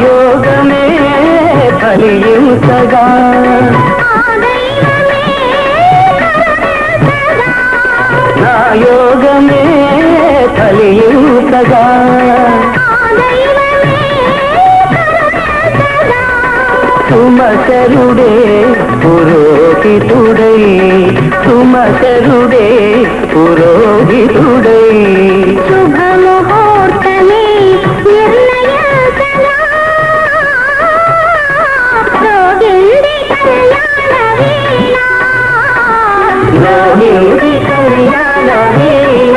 యోగమే కలియుతగా నా యోగమే కలియుతగా సుమకరుడే పురోహితుడై సుమకరుడే పురోహితుడై శుభముహూర్తమే నిర్ణయించగా రోగిణి కళ్యాణ వేళ రోగిణి కళ్యాణ వేళ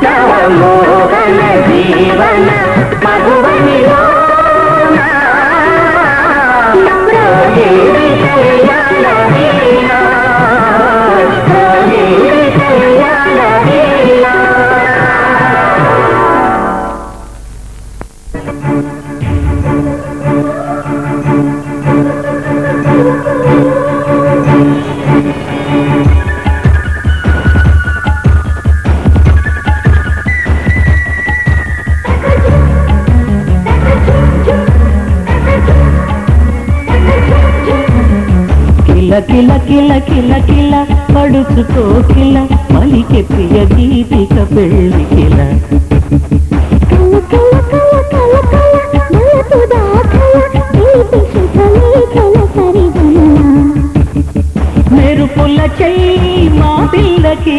నవమోహన జీవన మధువనిలో కిల కిల కిల కిల పడుచుకో కిల మలికే ప్రియ గీతిక పెళ్ళి కిల మెరుపుల చెయ్యి మా పిల్లకి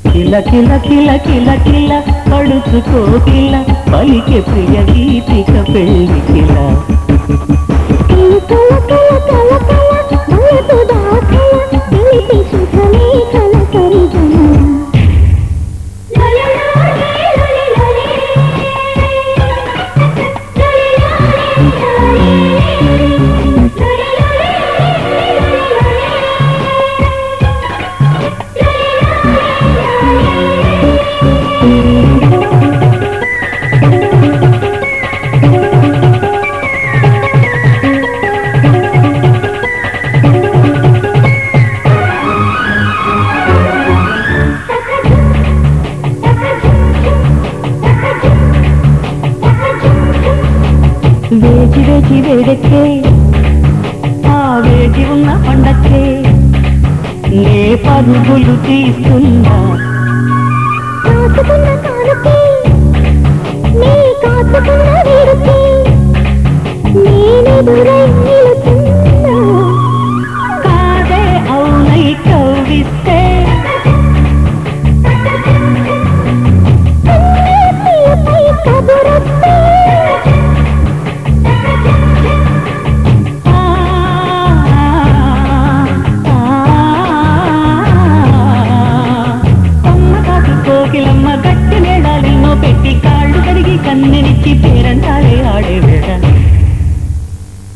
కిల కిల కిల కిల కిల పడుచుకో కిల పలికే ప్రియ గీతిక పెళ్ళి కిల వేచి వేచి వేడెక్కే ఆ వేచి ఉన్న పండక్కే నే పరుగులు తీస్తున్నా కాదే అవునై కవ్విస్తే కోకిలమ్మ గట్టి మేడాలెన్నో పెట్టి కాళ్ళు కడిగి కన్నెనిచ్చి పేరంటాలే ఆడే వేడ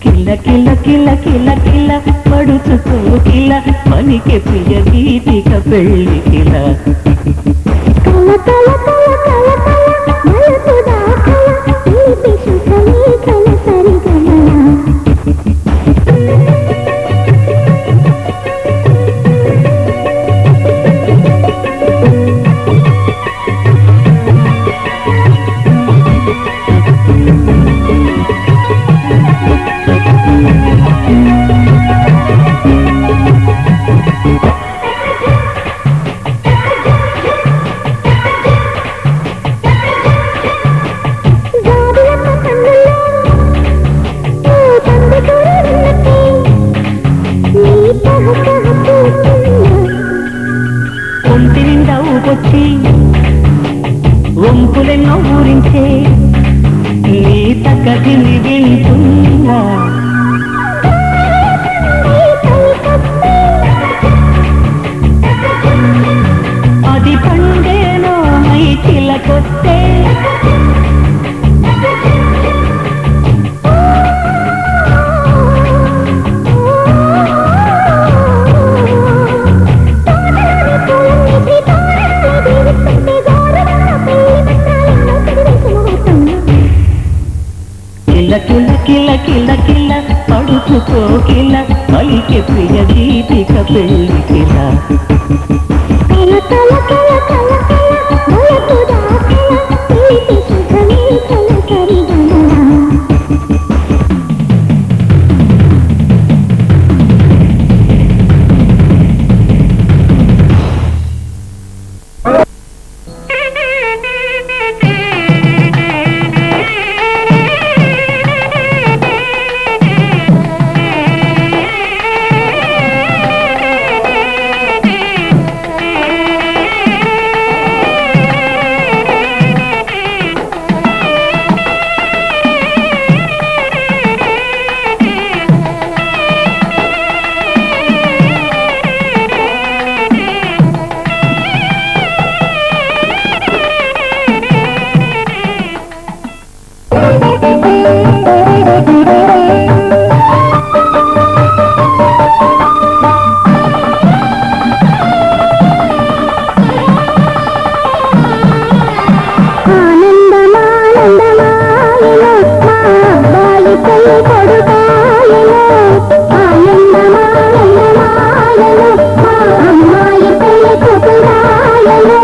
కిల్ల కిల్ల కిల్ల కిల్ల కిల్ల పడుచుకో కిల్ల పలికే ప్రియ గీతిక పెళ్ళి కిల ఒంటి నిండా ఊపొచ్చి వంపులెన్నో ఊరించే నీ తగ్గదిని వింటున్నా అది పండేనో మై చిలకొస్తే కిల కిల కిల కిల పడుచుకో కిల పలికే ప్రియ గీతిక పెళ్ళి కిల కొడుకాయను ఆనందమానందమాయను మా అమ్మాయి పెళ్లి కూతురాయను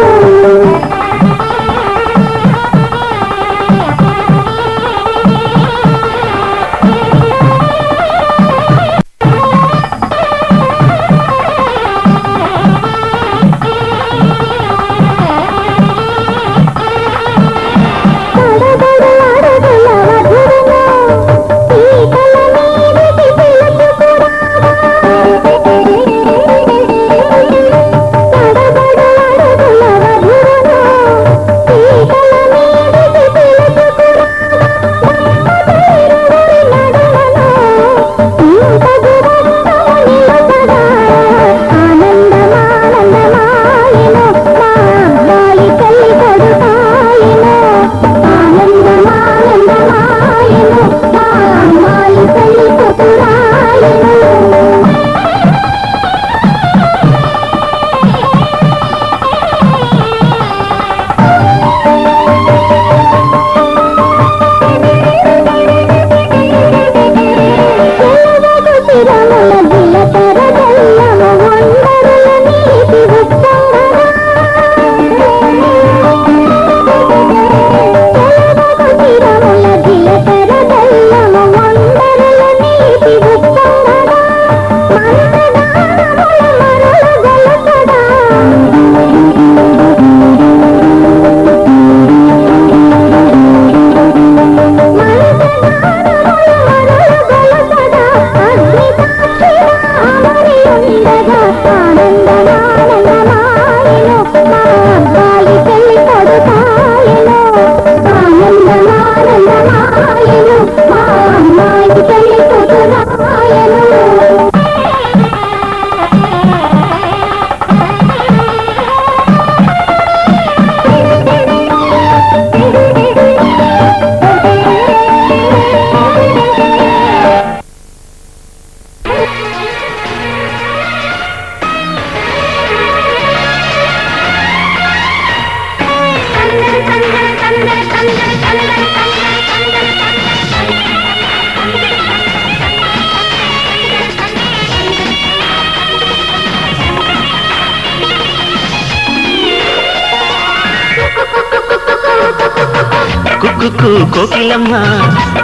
కుక్కు కోకిలమ్మ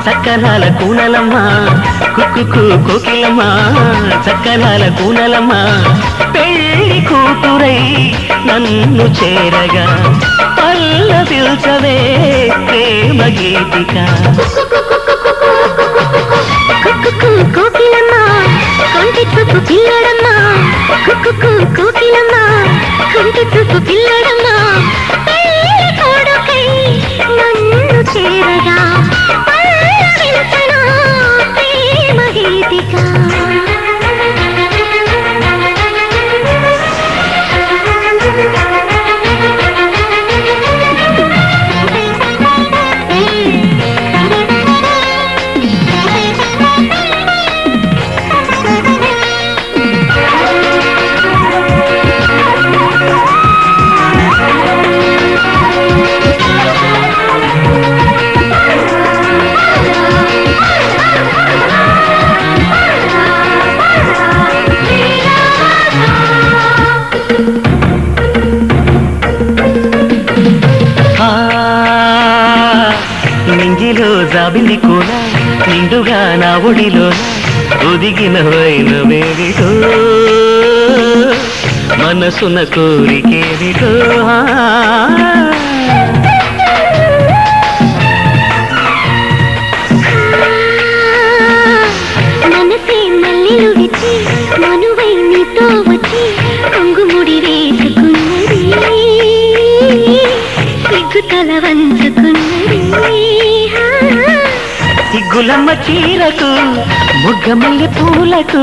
చక్కనాల కూనలమ్మ కుక్కు కోకిలమ్మ చక్కనాల కూనలమ్మ పెళ్లి కూతురై నన్ను చేరగా పల్లవిల్చవే ప్రేమ గీతిక కుక్కు కోకిలమ్మ కొంటి చూపు పిల్లడమ్మ కుక్కు కోకిలమ్మ కొంటి చూపు పిల్లడమ్మ పెళ్లి కొడుకై నన్ను చేరగా పల్లవిల్చనా ప్రేమ గీతిక నింగిలో జాబిలి కూడా నిండుగా నా ఒడిలో ఒదిగిన వైన వేడిటో మనసున కోరికేమిటో మనసే మల్లెలు విచ్చి మనువై నీతో వచ్చి కొంగుముడి వేసుకున్నది సిగ్గుతల వంచుకున్నది సిగ్గులమ్మ చీరకు ముగ్గమల్లి పూలకు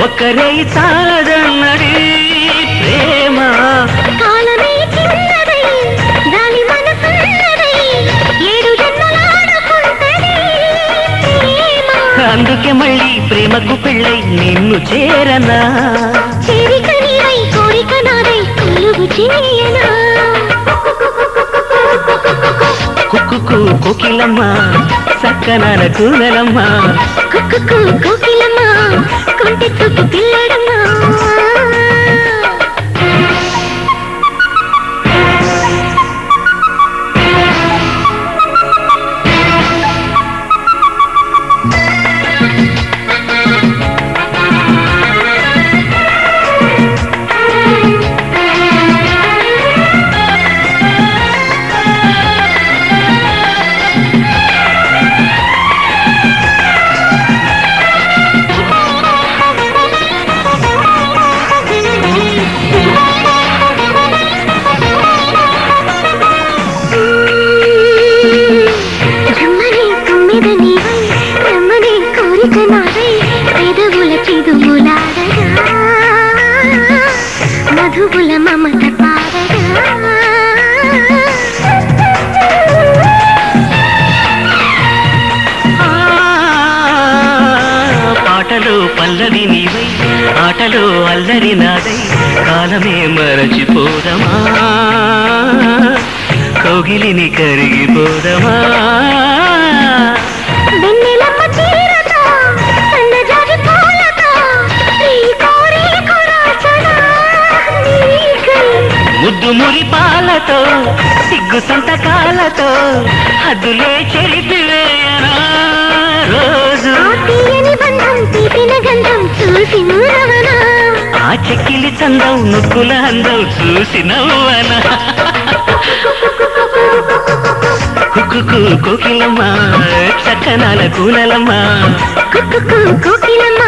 ఒక్కరే చాలదన్నడి ప్రేమ కాలమే చిన్నదై దాని మనసున్నదై ఏడు జన్మలాడుకుంటది ప్రేమ అందుకే మళ్ళీ ప్రేమకు పెళ్ళై నిన్ను చేరనా చేరిక నీవై కోరిక నాదై కొలువు చేయనా కుక్కు కోకిలమ్మ సక్కనాల కూనలమ్మ కుక్కు కోకిలమ్మ కొంటె చూపు పిల్లడమ్మ మధువుల మమత పాటలు పల్లవి నీవై ఆటలు అల్లరి నాదై కాలమే మరచిపోదమా కోగిలిని కరిగిపోదమా ముద్దు మురి పాలతో సిగ్గు సంతకాలతో హద్దులే చెరిపివేయనా రోజు ఆ చెక్కిలి చందం నుక్కుల అందం చూసి నవ్వనా కుక్కు కోకిలమ్మ చక్కనాల కూనలమ్మ కోకిలమ్మ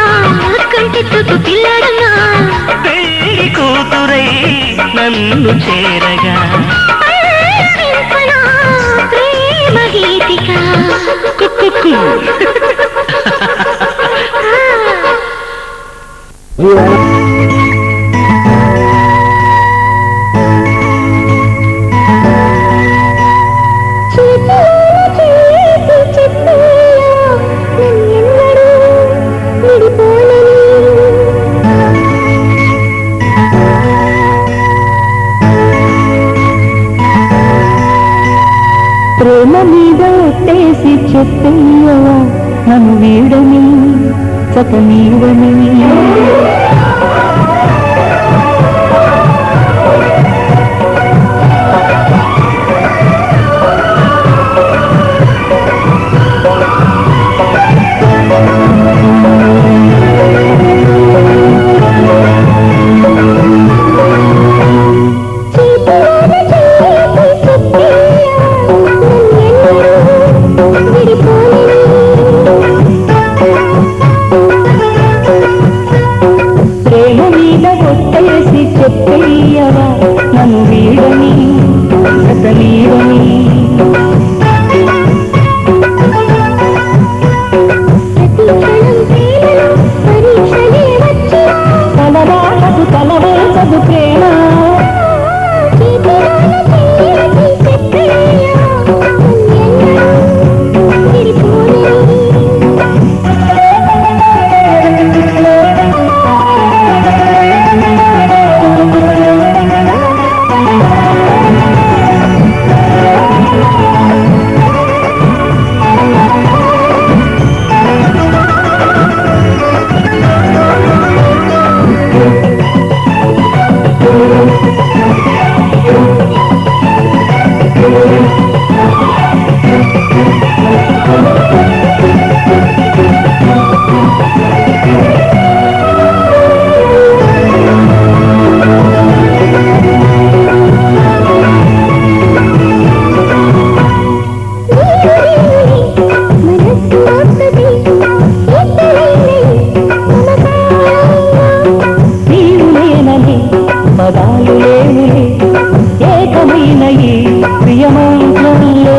కంటి చూపు పిల్లడమ్మ పెళ్లి కూతురై నన్ను చేరగా ప్రేమ గీతిక కుక్కు ప్రేమ మీద ఒట్టేసి చెప్పయ్యవా నన్ను వీడని సతనీవని చెప్పయ్యవా నన్ను వీడని సతనీవని తలరాటకు తలవేసదు ప్రేమ పదాలు లేవులే ఏకమైన ఈ ప్రియమంత్రంలో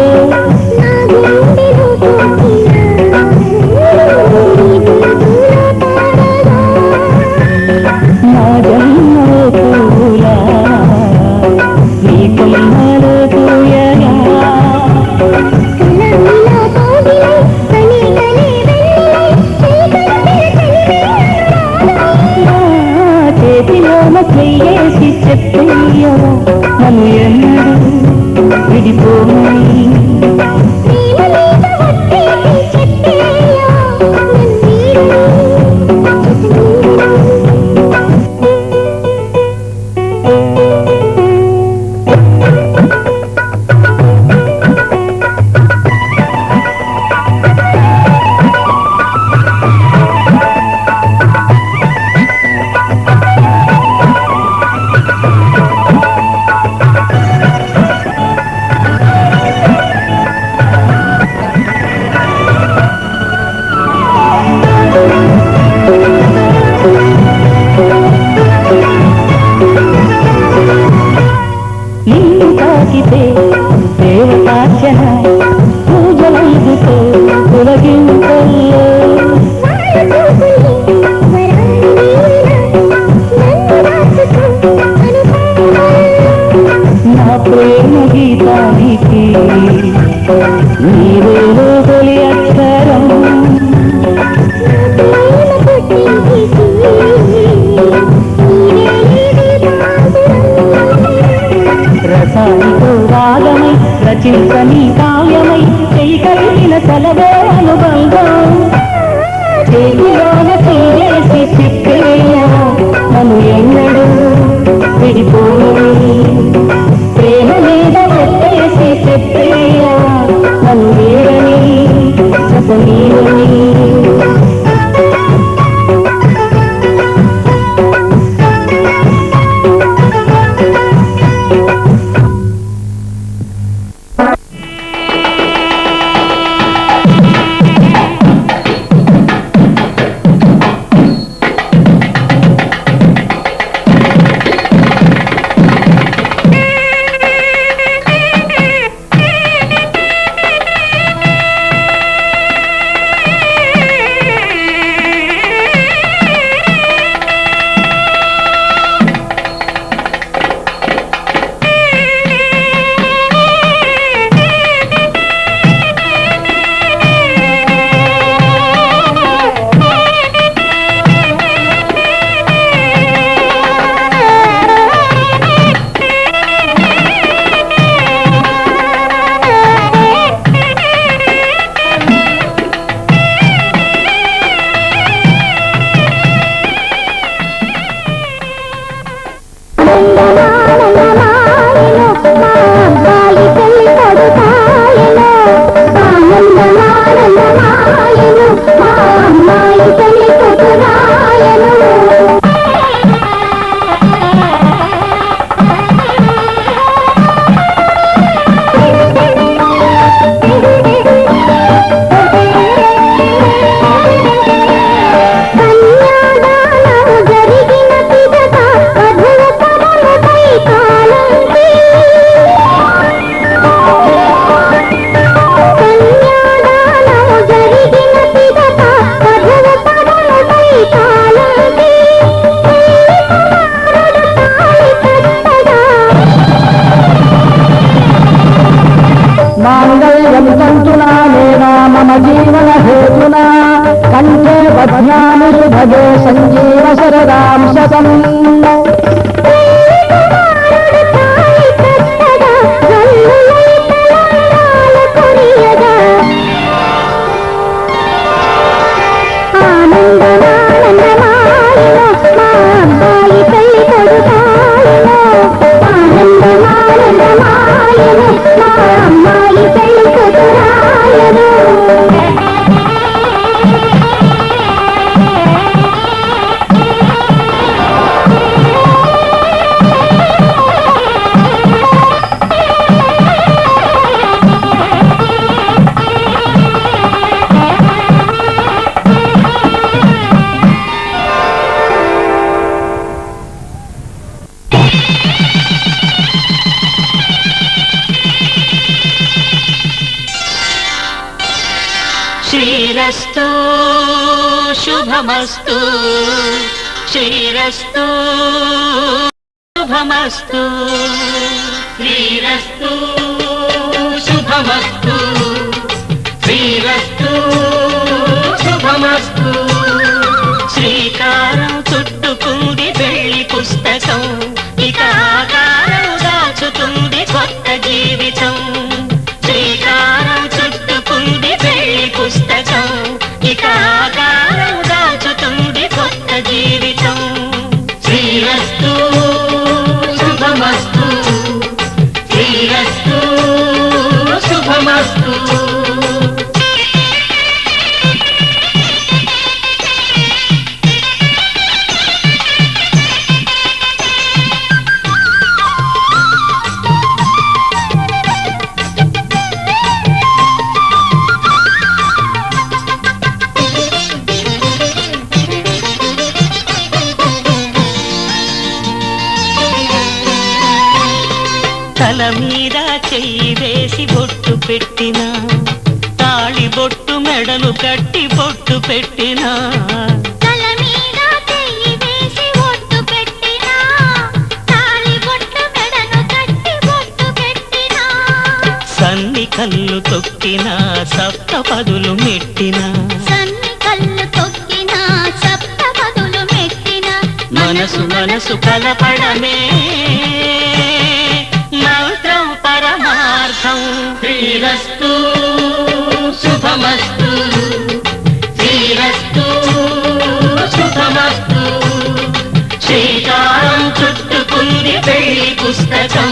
నా జన్మలో పూలా నీ కొమ్మలో పూయగా చేతిలోన చెయ్యేసి చెప్పయ్యవా నన్ను ఎన్నడూ విడిపోయి తాకితే దేవతార్చన పూజలందుకో పులగింపల్లో నా ప్రేమ గీతానికి నీవేలో తొలి అక్షరం రసానితో రాగమై రచించని కావ్యమై చెయ్యి కలిగిన సెలవే అనుబంధం చేతిలోన చేసి చెప్పేయా నన్ను ఎన్నడూ విడిపోయి ప్రేమ మీద పెట్టేసి చెప్పేయా నన్ను వేరని చెప్పనీయని భగే సంజీవ శరదాం శతం శ్రీరస్తు శుభమస్తు శ్రీరస్తు శుభమస్తు శ్రీరస్తు శుభమస్తు శ్రీరస్తు శుభమస్తు శ్రీకారం చుట్టుకుంది పెళ్లి పుస్తకం ఇక ఆకారం దాచుతుంది కొత్త జీవితం శ్రీకారం చుట్టుకుంది పెళ్లి పుస్తకం ఇక ఆకారం దాచుతుంది కొత్త జీవితం శ్రీరస్తు శుభమస్తు శ్రీరస్తు శుభమస్తు తల మీద చెయ్యి వేసి బొట్టు పెట్టినా తాళి బొట్టు మెడలు కట్టి బొట్టు పెట్టినా తల మీద చెయ్యి వేసి బొట్టు పెట్టినా తాళి బొట్టు మెడను కట్టి బొట్టు పెట్టినా సన్ని కళ్ళు తొక్కినా సప్త పదులు మెట్టినా సన్ని కళ్ళు తొక్కినా సప్త పదులు మెట్టినా మనసు మనసు కలపడమే మంత్రం పరమార్థం శ్రీరస్తు శుభమస్తు శ్రీరస్తు శుభమస్తు శ్రీకారం చుట్టుకుంది పెళ్లి పుస్తకం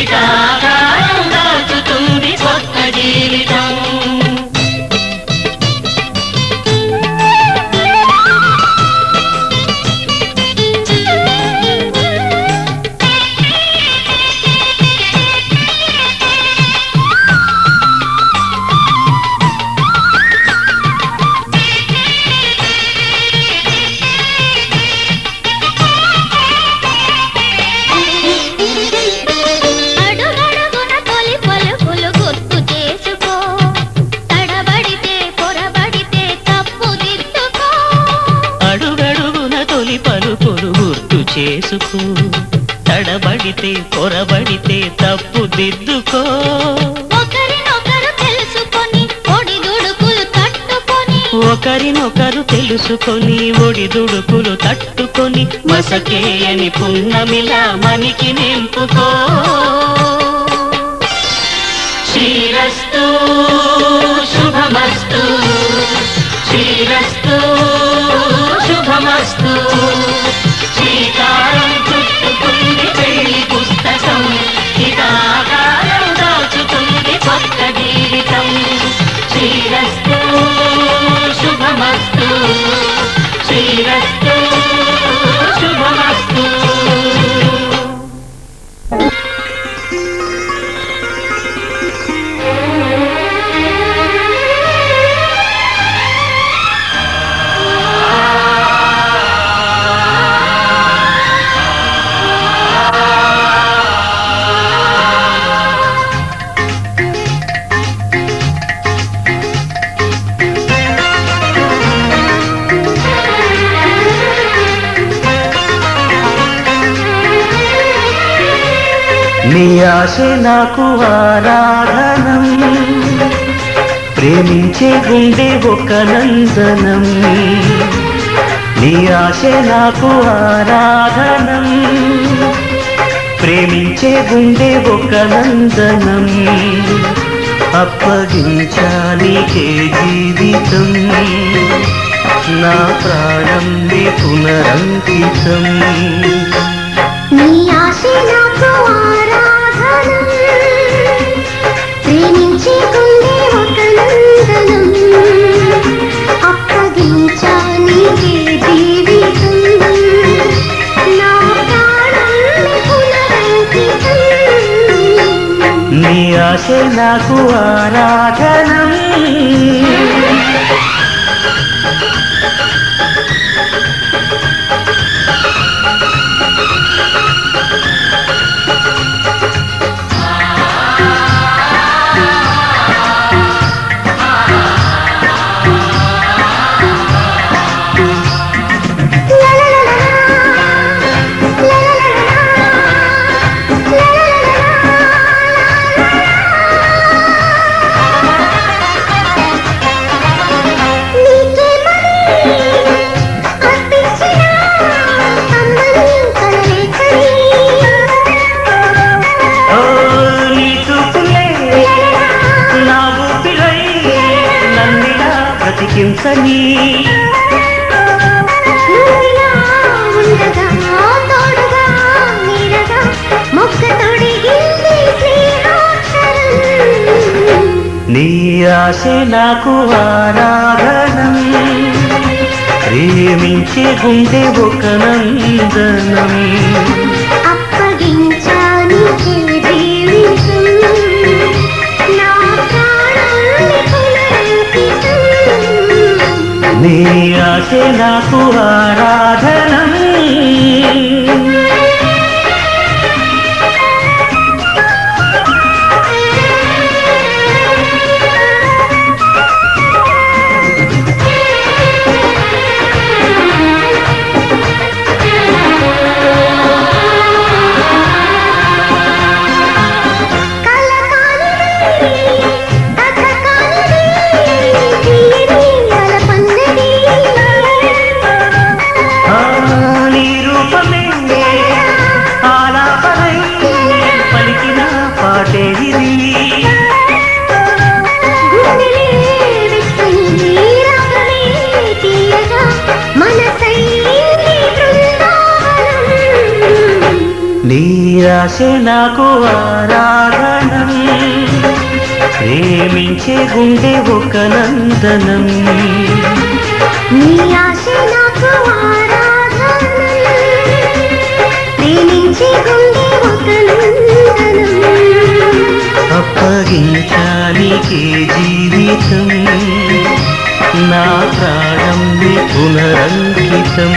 ఇక ఆకారం దాచుతుంది కొత్త జీవితం చేసుకో తడబడితే పొరబడితే తప్పు దిద్దుకో ఒకరినొకరు తెలుసుకొని ఒడిదుడుకులు తట్టుకొని ఒకరినొకరు తెలుసుకొని ఒడిదుడుకులు తట్టుకొని మసకేయని పున్నమిలా మనికి నింపుకో శ్రీరస్తు శుభమస్తు శ్రీరస్తు శుభమస్తు శ్రీకారం చుట్టుకుంది పెళ్లి పుస్తకం ఇక ఆకారం దాచుతుంది కొత్త జీవితం శ్రీరస్తు శుభమస్తు శ్రీరస్తు శుభమస్తు నీ ఆశ నాకు ఆరాధనం ప్రేమించే గుండె ఒక నందనం నీ ఆశ నాకు ఆరాధనం ప్రేమించే గుండె ఒక నందనం అప్పగించానికే జీవితం నా ప్రాణం నీ పునరంకితం నీ ఆశ నాకు ఆరాధనం ప్రేమించే గుండె ఒక నందనం అప్పగించానికే జీవితం నా ప్రాణం పునరంకితం నీ ఆశ నాకు ఆరాధనం బ్రతికించని నీ ఆశ నాకు ఆరాధనం ప్రేమించే గుండె ఒక నందనం అప్పగించానికే జీవితం నా ప్రాణాన్ని పునరంకితం నీ ఆశ నాకు ఆరాధనం ఆశే నాకు ఆరాధనం ప్రేమించే గుండె ఒక నందనం నీ ఆశ నాకు ఆరాధన ప్రేమించే గుండె ఒక నందనం అప్పగించాలికే జీవితం నా ప్రాణం నీ పునరంకితం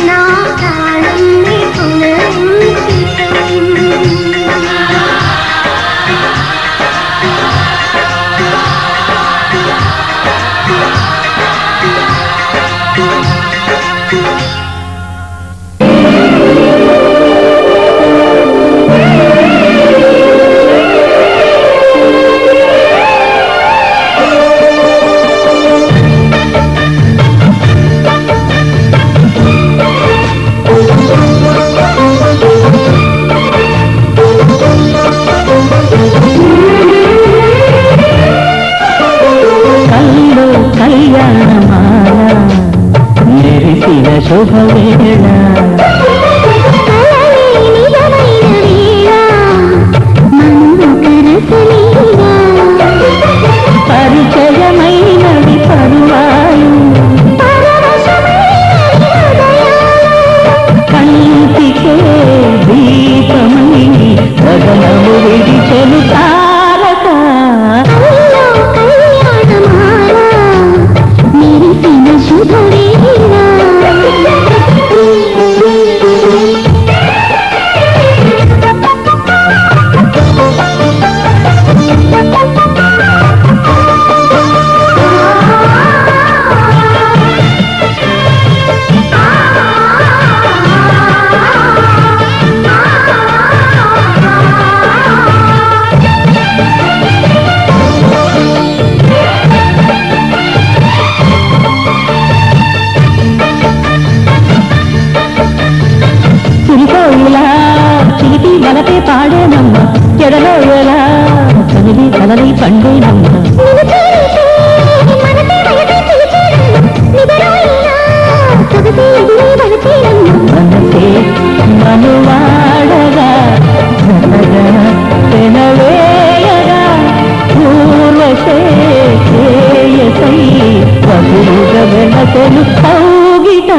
నా ప్రాణం నీ పునరంకితం కల్లో కళ్యాణమాల మెరిసిన శుభవేళ పరిచయమైనవి పరువాలు కంటికే దీపమై గగనము విడిచెను తారక చిరిపోయిలా చిలిపి బలపే పాడేనమ్మ ఎడలో ఎలా చదివి కలలై పండేనమ్మ మనసే మనువాడగా జనగా పెనవేయగా పూర్వశే శ్రేయసై వధువుగా వెనసెను కౌగిట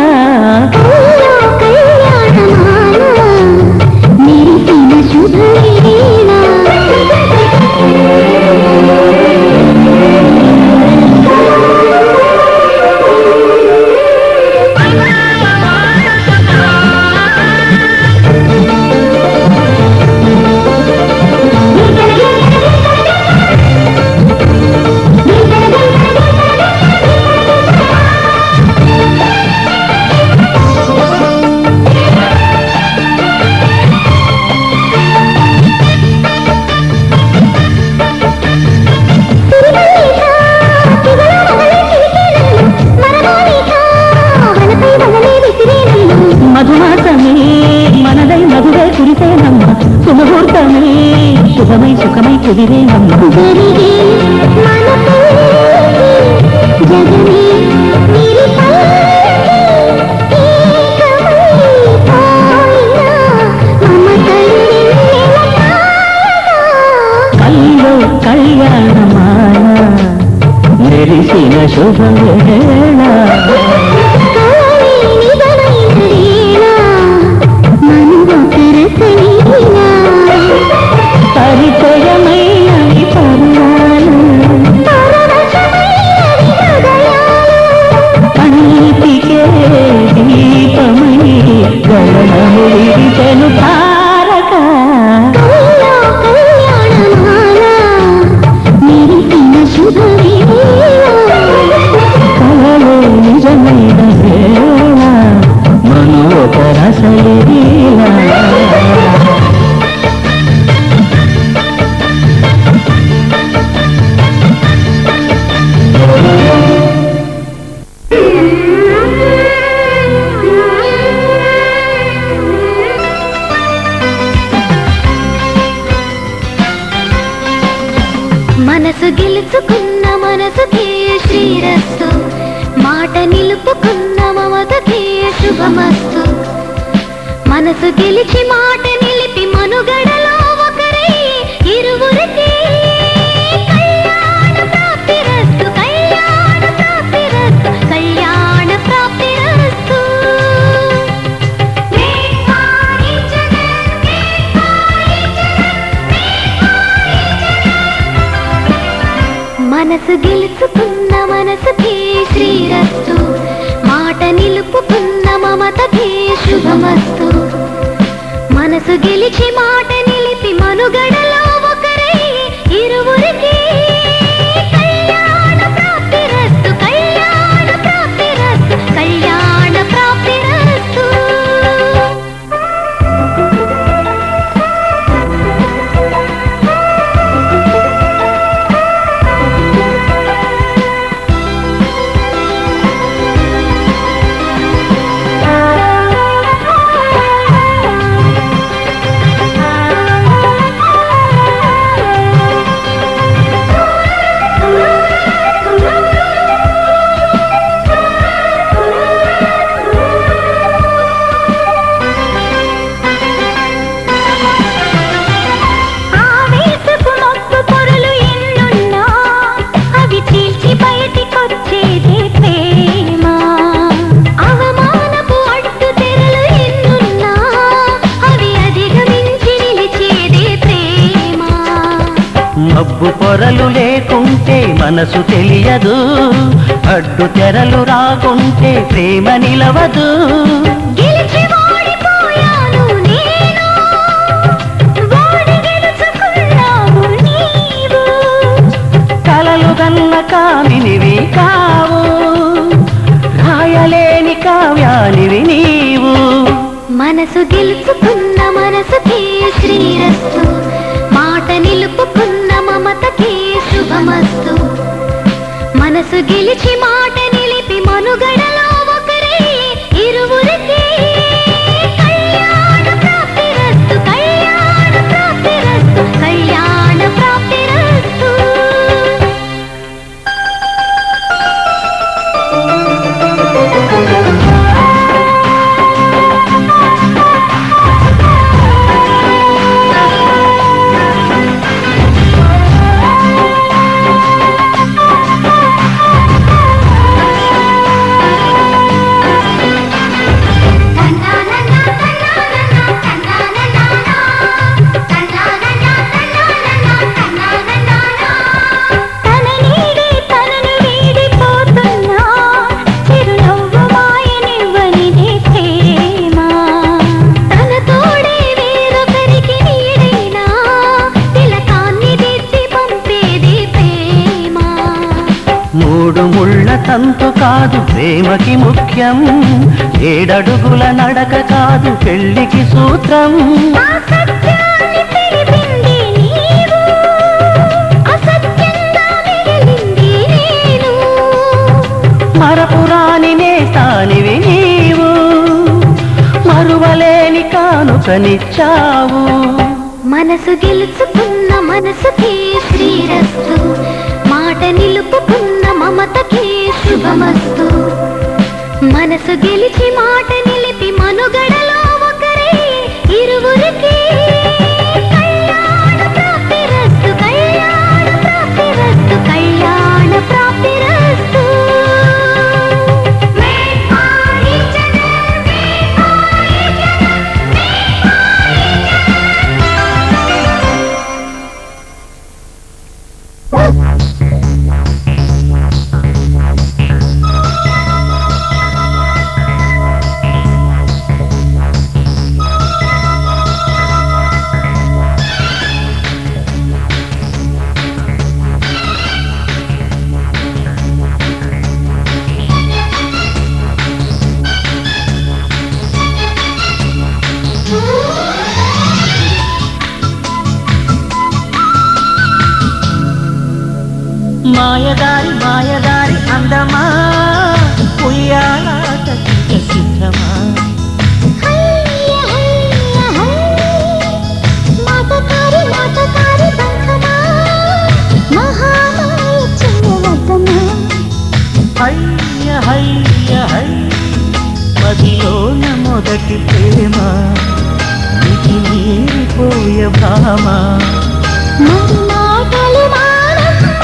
మధుమాసమే మనదై మధువే కురిసేనమ్మ సుముహూర్తమే శుభమై సుఖమై కుదిరేనమ్మ కల్లో కళ్యాణమాల మెరిసిన శుభవేళ పరిచయమైనవి పరువాలు కంటికే దీపమై గగనము విడిచెను తారక కలలో నిజమైన వేళ మను ఒక రసలీలా మనసు గెలుచుకున్న మనసుకే శ్రీరస్తు మాట నిలుపుకున్న మనసు గెలిచి మాట నిలిపి మనుగడలో ఒకరై ఇరువురికి కళ్యాణ ప్రాప్తిరస్తు కళ్యాణ ప్రాప్తిరస్తు కళ్యాణ ప్రాప్తిరస్తు. మనసు గెలుచుకున్న మనసుకే శ్రీరస్తు మాట నిలుపుకున్న మమతకే శుభమస్తు. మనసు గెలిచి మాట నిలిపి మనుగడలో ఒకరై ఇరువురికి కళ్యాణ ప్రాప్తిరస్తు కళ్యాణ ప్రాప్తిరస్తు కళ్యాణ ప్రాప్తిరస్తు. మబ్బు పొరలు లేకుంటే మనసు తెలియదు, అడ్డు తెరలు రాకుంటే ప్రేమ నిలవదు. గెలిచి ఓడిపోయాను నేను, ఓడి గెలుచుకున్నావు నీవు. కలలు గన్న కామినివి కావు, రాయలేని కావ్యానివి నీవు. మనసు గెలుచుకున్న మనసుకే శ్రీరస్తు మాట నిలుపుకున్న మమతకే శుభమస్తు. మనసు గెలిచి మాట నిలిపి మనుగడలో ఒకరై ఇరువురికి కళ్యాణ ప్రాప్తిరస్తు కళ్యాణ ప్రాప్తిరస్తు కళ్యాణ ప్రాప్తిరస్తు. మూడు ముళ్ళ తంతు కాదు ప్రేమకి ముఖ్యం, ఏడడుగుల నడక కాదు పెళ్లికి సూత్రం. మరపురాని నేస్తానివి నీవు, మరువలేని కానుకనిచ్చావు. మనసు గెలుచుకున్న మనసుకే శ్రీరస్తు మాట నిలుపుకున్న మమతకే శుభమస్తు. మనసు గెలిచి మాట నిలిపి మనుగడలో ఒకరై ఇరువురికి కళ్యాణ ప్రాప్తిరస్తు కళ్యాణ ప్రాప్తిరస్తు కళ్యాణ ప్రాప్తిరస్తు. మాయదారి మాయదారి అందమా, ఉయ్యాలాట సిద్ధమా. హయ్య హయ్య హై మదిలోన మొదటి ప్రేమ. సత్యభామ మరి మాటలు మానమ్మ,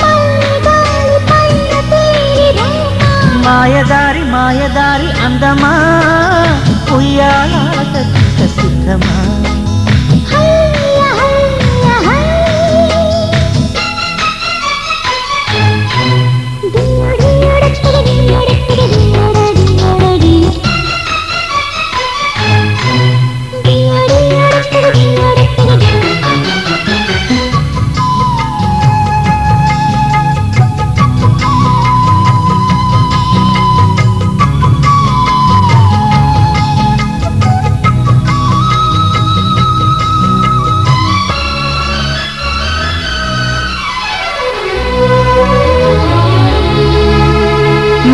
మల్లెగాలి పైన తేలిరమ్మ. మాయదారి మాయదారి అందమా ఉయ్యాలాటకింక సిద్ధమా హయ్య హయ్య హయ్య. డియడియడక్కిడి డియడక్కిడి డియడడియడడి. డియడియడక్కిడి డియడక్కిడి.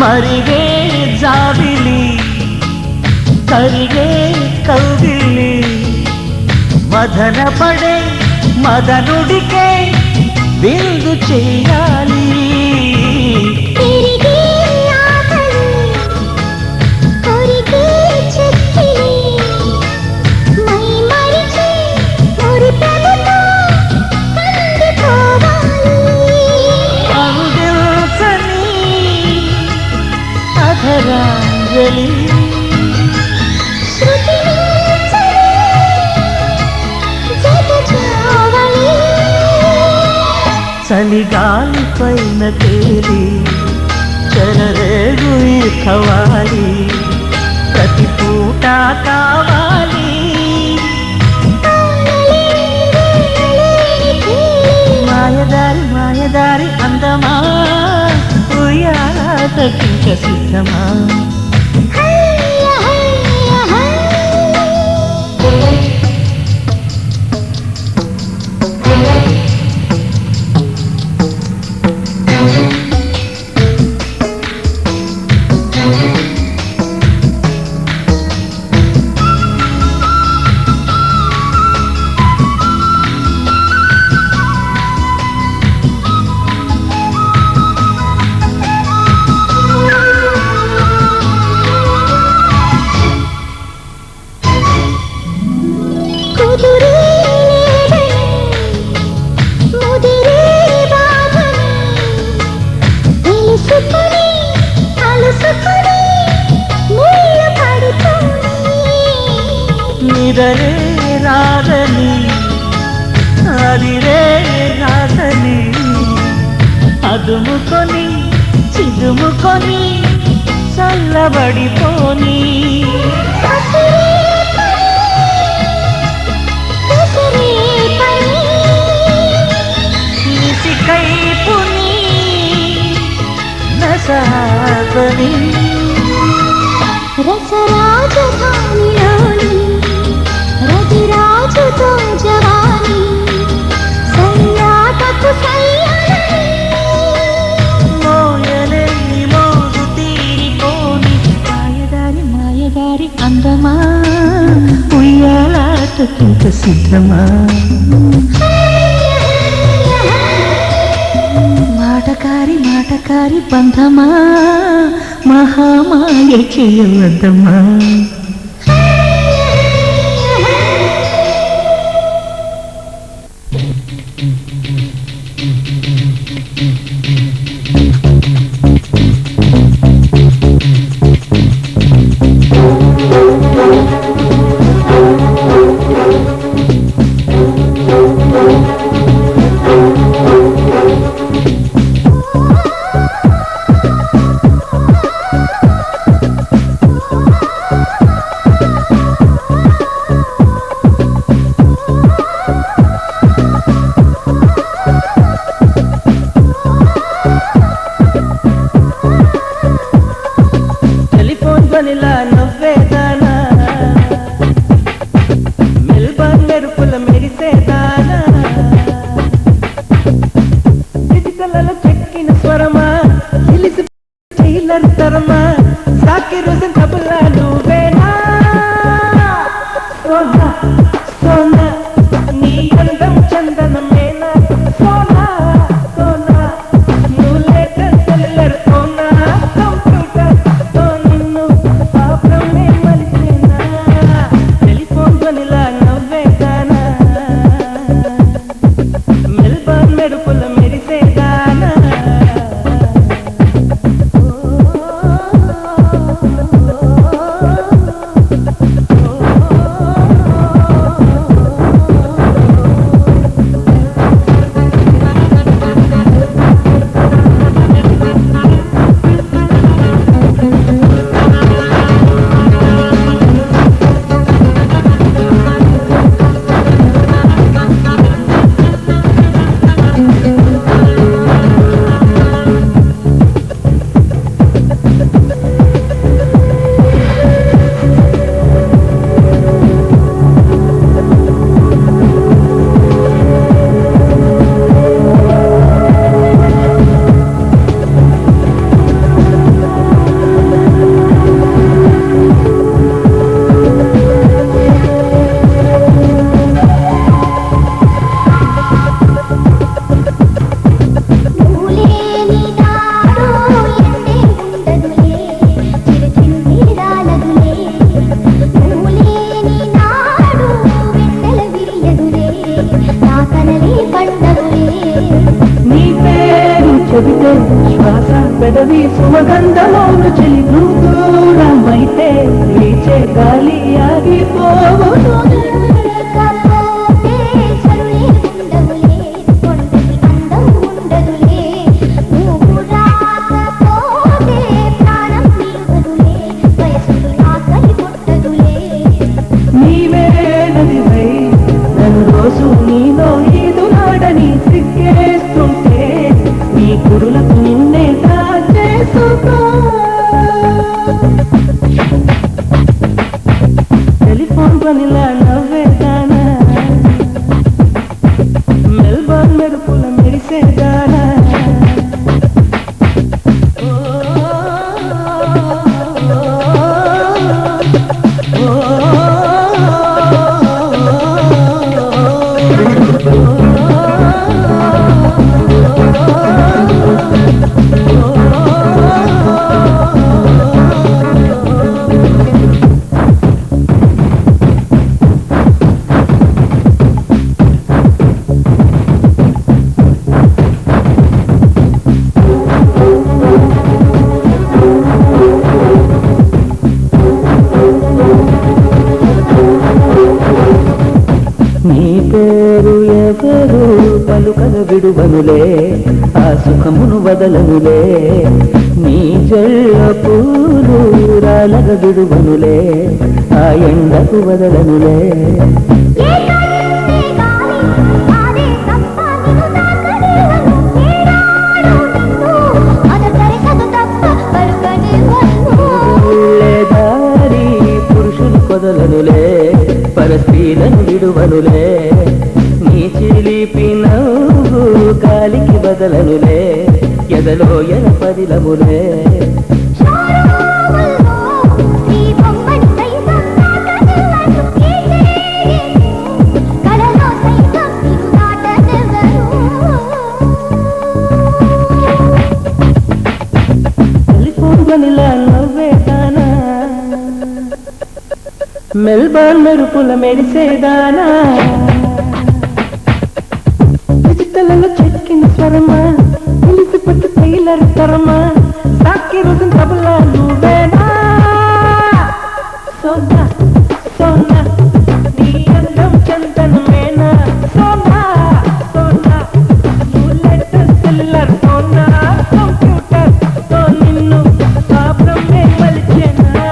మరిగే జాబిలి కరిగే కౌగిలి మదన పడే మదనుడికే విందు చేయాలి తిరిగి ఆకలి, కొరిగి చెక్కిలి, మై మరిచి మురిపెముతో కందిపోవాలి. అందించని అధరాంజలి శృతి మించని జగజావళి. చలిగాలి పైన తేలి చెలరేగు ఖవాలి ప్రతి పూట కావాలి మాయదారి మాయదారి అందమా ఉయ్యాలాటకింక సిద్ధమా హయ్య హయ్య హయ్య. కుదురే లేదని, ముదిరే బాధని, తెలుసుకొని అలుసుకొని నీళ్ళు పడుతుంది. నిదరే రాదని అదిరే రాదని అదుముకొని చిదుముకొని చల్లబడిపోని నిసికైపుని నసహాసని రసరాజధానిలోని రతిరాజుతో జవాని సయ్యాటకు సయ్యాలని. మోయలేని మోగు తీరిపోని మాయదారి మాయదారి అందమా ఉయ్యాలాటకింక సిద్ధమా మాటకారి మాటకారి బంధమా మహామాయ చేయవద్దమా టెలిఫోన్ ధ్వనిలా నవ్వేదానా మెల్బర్న్ మెరుపుల మెరిసేదానా డిజిటల్లో చెక్కిన స్వరమా తెలిసి టైలర్ తరమా సాకి రోజు తబలా నువ్వేనా సోనా సోనా నీ అందం చందనమేనా సోనా సోనా నువ్వు లేక సెల్లర్ సోనా కంప్యూటర్ తో నిన్ను పాపమే మలిచేనా టెలిఫోన్ ధ్వనిలా నవ్వు వీచే గాలి ఆగిపోవును లేకపోతే చలులే ఉండవులే కొండకి అందం ఉండదులే నువ్వు రాకపోతే ప్రాణం నిలువదులే వయసుకు ఆకలి పుట్టదులే నీవే నదివై నన్ను రోజు నీలో ఈదులాడని సిగ్గేస్తుంటే నీ కురులకు నిన్నే దాచేసుకో టెలిఫోన్ పనిలా నవ్వేదానా మెల్బోర్న్ మెరుపుల మెరిసేదానా నీ పేరు ఎవరు పలుకల విడువనులే ఆ సుఖమును వదలనులే నీ జల్ల పూలు రాలగ విడువనులే ఆ ఎండకు వదలనులే ఏ కన్నే గాలి ఆడే తప్ప నిన్ను తాకనివ్వను ఏడాడు నిన్ను అదసరికదు తప్ప పలుకనివ్వను దారి పురుషులు కొదలనులే పరస్త్రీలను విడువనులే నీ చిలిపి నవ్వు గాలికి బదలనులే ఎదలో ఎనపదిలములే షోరూముల్లో నీ బొమ్మను సైతం తాకనివ్వను కలలో సైతం నిన్ను దాటనివ్వను టెలిఫోన్ పనిలా నవ్వేదానా మెల్బోర్న్ మెరుపుల మెరిసేదానా డిజిటల్లో చెక్కిన స్వరమా తెలిసి పట్టు టైలర్ తరమా సాకి రోజు తబలా నువ్వేనా సోనా సోనా నీ అందం చందనమేనా సోనా సోనా నువ్వు లెటర్ సెల్లర్ సోనా కంప్యూటర్ తో నిన్ను పాపమే మలిచేనా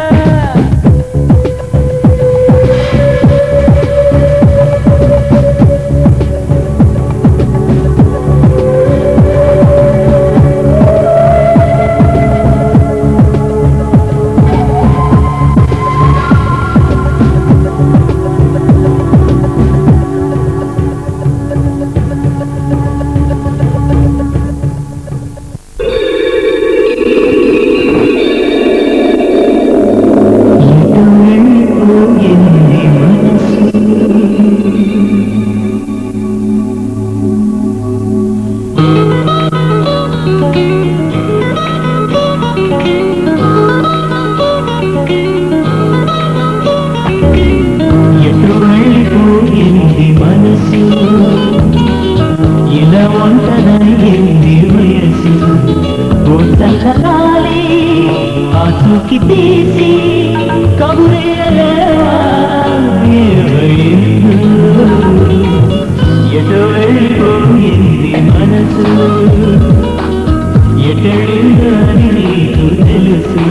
ఎటువైపోయింది మనసు ఇలా ఒంటరైంది వయసు ఒంటరి ఆచూకి తీసి కబురేలేవా ఎటువైపోయింది మనసు ఎటెళ్ళిందని నీకు తెలుసు